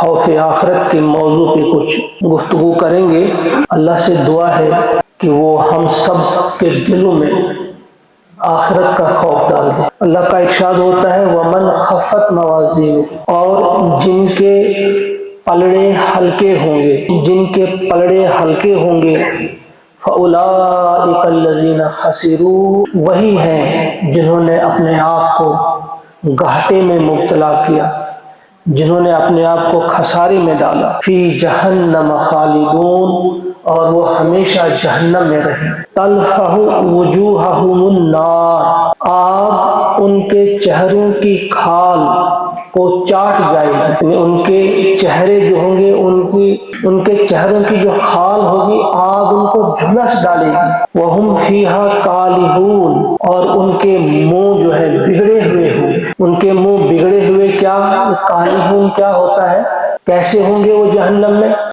خوف آخرت کے موضوع پہ کچھ گفتگو کریں گے۔ اللہ سے دعا ہے کہ وہ ہم سب کے دلوں میں آخرت کا خوف ڈال دے۔ اللہ کا ارشاد ہوتا ہے وَمَنْ خَفَّتْ مَوَازِينُهُ، اور جن کے پلڑے ہلکے ہوں گے، جن کے پلڑے ہلکے ہوں گے، فَأُولَٰئِكَ الَّذِينَ خَسِرُوا، وہی ہیں جنہوں نے اپنے آپ کو گھاٹے میں مبتلا کیا، جنہوں نے اپنے آپ کو خسارے میں ڈالا۔ فی جہنم خالدون، اور وہ ہمیشہ جہنم میں رہیں۔ تلفح وجوہہم النار، آگ ان کے چہروں کی کھال کو چاٹ جائے گی، یعنی ان کے چہرے جو ہوں گے، ان کے چہروں کی جو کھال ہوگی آگ ان کو جھلس ڈالے گی۔ وہم فیہا کالہون، اور ان کے منہ جو ہے بگڑے ہوئے ہوں، ان کے منہ بگڑے ہوئے، کیا کالہون کیا ہوتا ہے، کیسے ہوں گے وہ جہنم میں؟